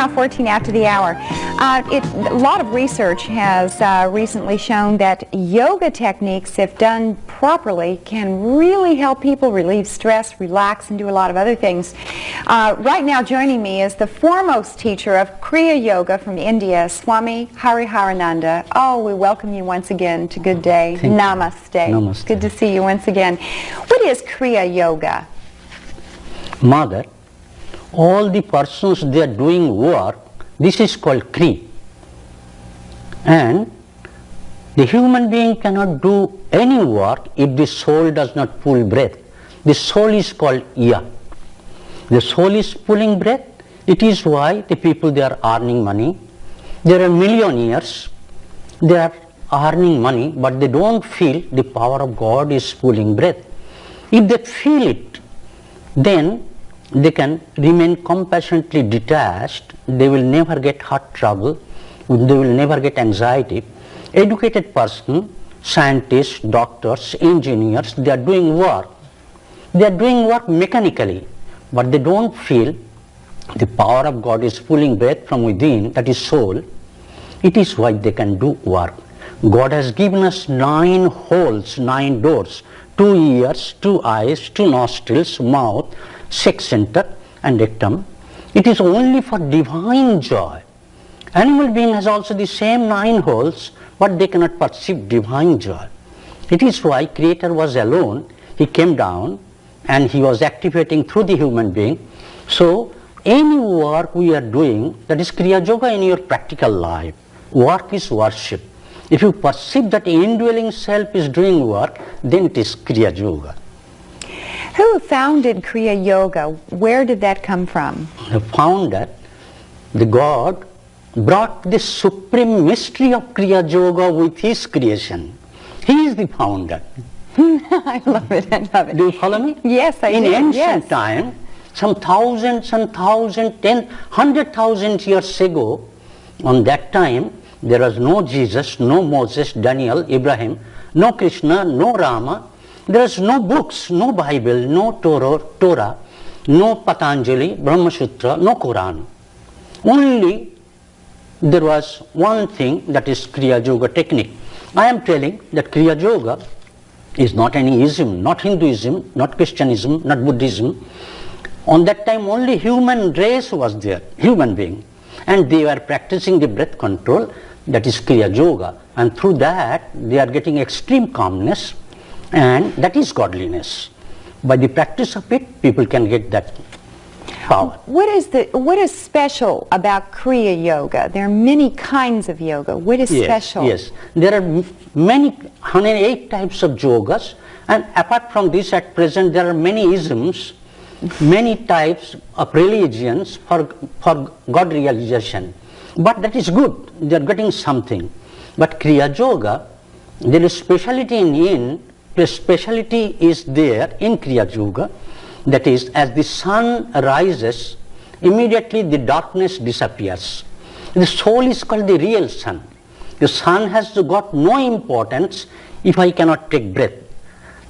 now 14 after the hour. A lot of research has recently shown that yoga techniques, if done properly, can really help people relieve stress, relax, and do a lot of other things. Right now joining me is the foremost teacher of Kriya Yoga from India, Swami Hariharananda. Oh, we welcome you once again to Good Day. Namaste. Namaste. Good to see you once again. What is Kriya Yoga? Mother, all the persons they are doing work, this is called Kriya. And the human being cannot do any work if the soul does not pull breath. The soul is called Ya. The soul is pulling breath. It is why the people they are earning money. There are millionaires, they are earning money, but they don't feel the power of God is pulling breath. If they feel it, then they can remain compassionately detached. They will never get heart trouble. They will never get anxiety. Educated person, scientists, doctors, engineers, they are doing work. They are doing work mechanically, but they don't feel the power of God is pulling breath from within, that is soul. It is why they can do work. God has given us 9 holes, 9 doors, 2 ears, 2 eyes, 2 nostrils, mouth, sex center and rectum. It is only for divine joy. Animal being has also the same 9 holes, but they cannot perceive divine joy. It is why Creator was alone. He came down and he was activating through the human being. So any work we are doing, that is Kriya Yoga in your practical life. Work is worship. If you perceive that indwelling self is doing work, then it is Kriya Yoga. Who founded Kriya Yoga? Where did that come from? The founder, the God, brought the supreme mystery of Kriya Yoga with his creation. He is the founder. I love it, I love it. Do you follow me? Yes, I do. In ancient time, some thousands and thousands, 100,000 years ago, on that time, there was no Jesus, no Moses, Daniel, Ibrahim, no Krishna, no Rama. There is no books, no Bible, no Torah, no Patanjali, Brahma Sutra, no Quran. Only there was one thing, that is Kriya Yoga technique. I am telling that Kriya Yoga is not any ism, not Hinduism, not Christianism, not Buddhism. On that time only human race was there, human being. And they were practicing the breath control, that is Kriya Yoga. And through that they are getting extreme calmness, and that is godliness. By the practice of it, people can get that power. What is special about Kriya Yoga? There are many kinds of yoga. What is special? Yes, there are many, 108 types of yogas, and apart from this, at present there are many isms, many types of religions for God realization. But that is good, they are getting something. But Kriya Yoga, there is speciality the speciality is there in Kriya Yoga, that is, as the sun rises, immediately the darkness disappears. The soul is called the real sun. The sun has got no importance if I cannot take breath.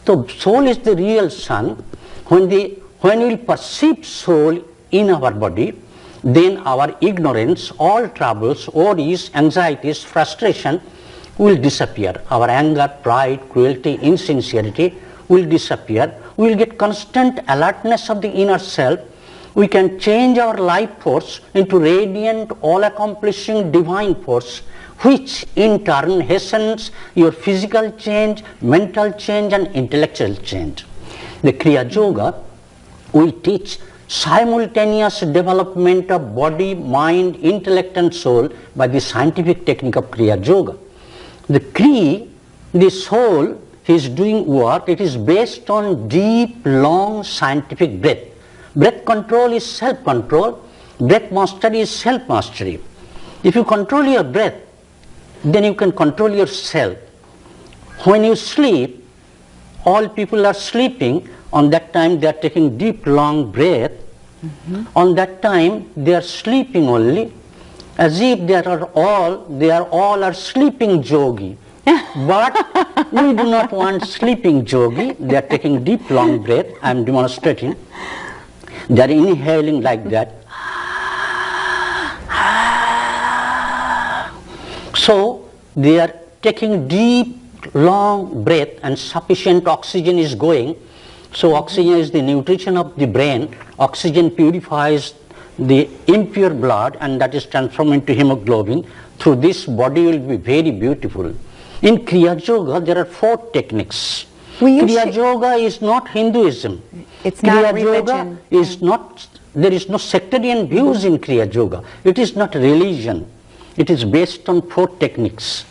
So soul is the real sun. When we perceive soul in our body, then our ignorance, all troubles, worries, anxieties, frustration will disappear. Our anger, pride, cruelty, insincerity will disappear. We will get constant alertness of the inner self. We can change our life force into radiant, all-accomplishing divine force, which in turn hastens your physical change, mental change and intellectual change. The Kriya Yoga will teach simultaneous development of body, mind, intellect and soul by the scientific technique of Kriya Yoga. The Kriya, the soul, is doing work. It is based on deep, long scientific breath. Breath control is self-control. Breath mastery is self-mastery. If you control your breath, then you can control yourself. When you sleep, all people are sleeping. On that time they are taking deep, long breath. On that time they are sleeping only, as if they are all sleeping yogi. But we do not want sleeping yogi. They are taking deep, long breath. I am demonstrating. They are inhaling like that. So they are taking deep, long breath and sufficient oxygen is going. So oxygen is the nutrition of the brain. Oxygen purifies the impure blood and that is transformed into hemoglobin. Through this, body will be very beautiful. In Kriya Yoga, there are 4 techniques. Kriya Yoga is not Hinduism. It's not a religion. Yoga is not, there is no sectarian views in Kriya Yoga. It is not religion. It is based on 4 techniques.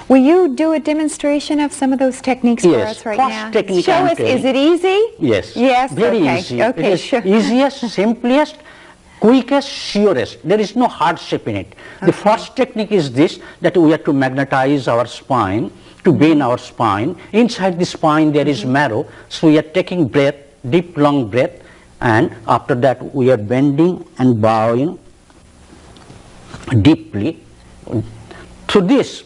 Will you do a demonstration of some of those techniques for us right now? Technique Show us. Is it easy? Yes. Yes. Very okay. easy. Okay. It is easiest, simplest, quickest, surest. There is no hardship in it. Okay. The first technique is this, that we have to magnetize our spine, to bend our spine. Inside the spine there is marrow. So we are taking breath, deep long breath, and after that we are bending and bowing deeply. Through this,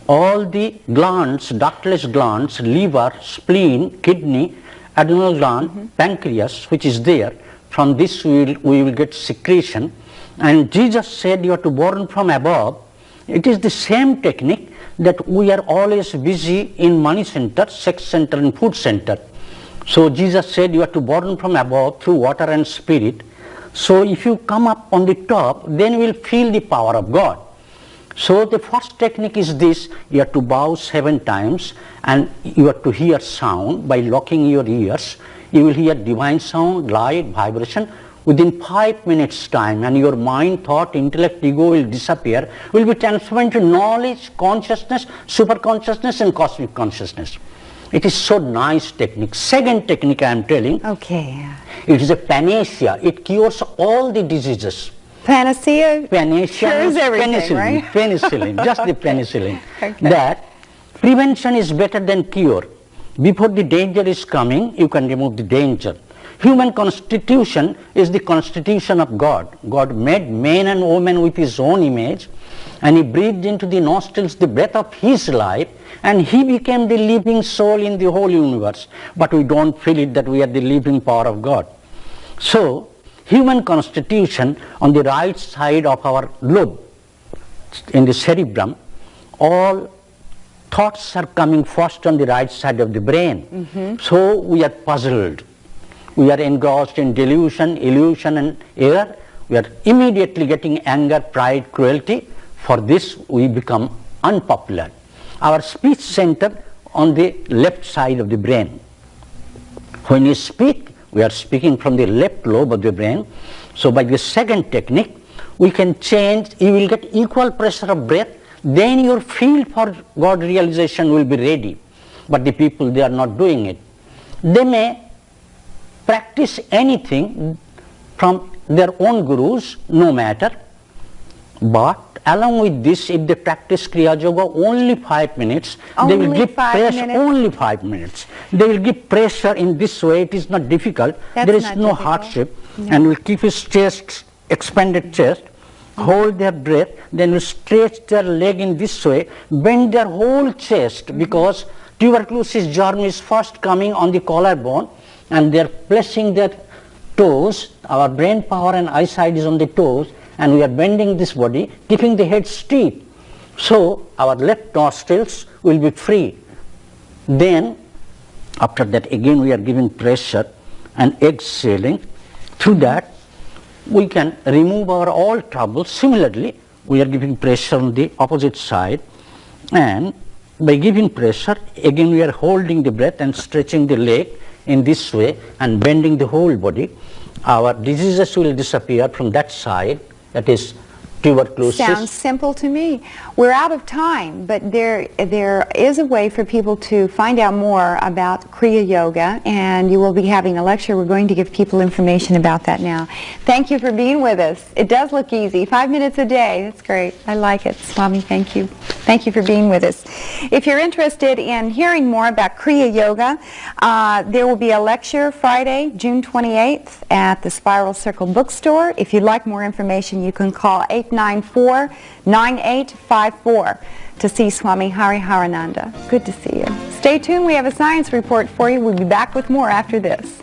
all the glands, ductless glands, liver, spleen, kidney, adrenal gland, pancreas, which is there, from this we will get secretion. And Jesus said you are to born from above. It is the same technique that we are always busy in money center, sex center and food center. So Jesus said you are to born from above through water and spirit. So if you come up on the top, then you will feel the power of God. So the first technique is this, you have to bow 7 times and you have to hear sound by locking your ears. You will hear divine sound, light, vibration within 5 minutes time, and your mind, thought, intellect, ego will disappear, will be transformed into knowledge, consciousness, super consciousness and cosmic consciousness. It is so nice technique. Second technique I am telling, okay. It is a panacea. It cures all the diseases. Panacea? Panacea cures everything, penicillin, right? Penicillin, just the penicillin. Okay. That prevention is better than cure. Before the danger is coming, you can remove the danger. Human constitution is the constitution of God. God made man and woman with his own image, and he breathed into the nostrils the breath of his life, and he became the living soul in the whole universe. But we don't feel it that we are the living power of God. So, human constitution on the right side of our lobe, in the cerebrum, all thoughts are coming first on the right side of the brain. So we are puzzled. We are engrossed in delusion, illusion and error. We are immediately getting anger, pride, cruelty. For this we become unpopular. Our speech center on the left side of the brain. When you speak, we are speaking from the left lobe of the brain. So by the second technique, we can change, you will get equal pressure of breath, then your field for God realization will be ready. But the people, they are not doing it. They may practice anything from their own gurus, no matter, but along with this, if they practice Kriya Yoga only 5 minutes, they will give pressure, only 5 minutes. They will give pressure in this way. It is not difficult. There is no hardship. And will keep his chest, expanded chest, hold their breath, then will stretch their leg in this way, bend their whole chest, because tuberculosis germ is first coming on the collarbone, and they are placing their toes. Our brain power and eyesight is on the toes, and we are bending this body, keeping the head straight. So our left nostrils will be free. Then after that again we are giving pressure and exhaling. Through that we can remove our all troubles. Similarly, we are giving pressure on the opposite side, and by giving pressure again we are holding the breath and stretching the leg in this way and bending the whole body. Our diseases will disappear from that side. That is tuberculosis. Sounds simple to me. We're out of time, but there is a way for people to find out more about Kriya Yoga, and you will be having a lecture. We're going to give people information about that now. Thank you for being with us. It does look easy. 5 minutes a day. That's great. I like it. Swami, thank you. Thank you for being with us. If you're interested in hearing more about Kriya Yoga, there will be a lecture Friday, June 28th at the Spiral Circle Bookstore. If you'd like more information, you can call 894-9854 to see Swami Hariharananda. Good to see you. Stay tuned. We have a science report for you. We'll be back with more after this.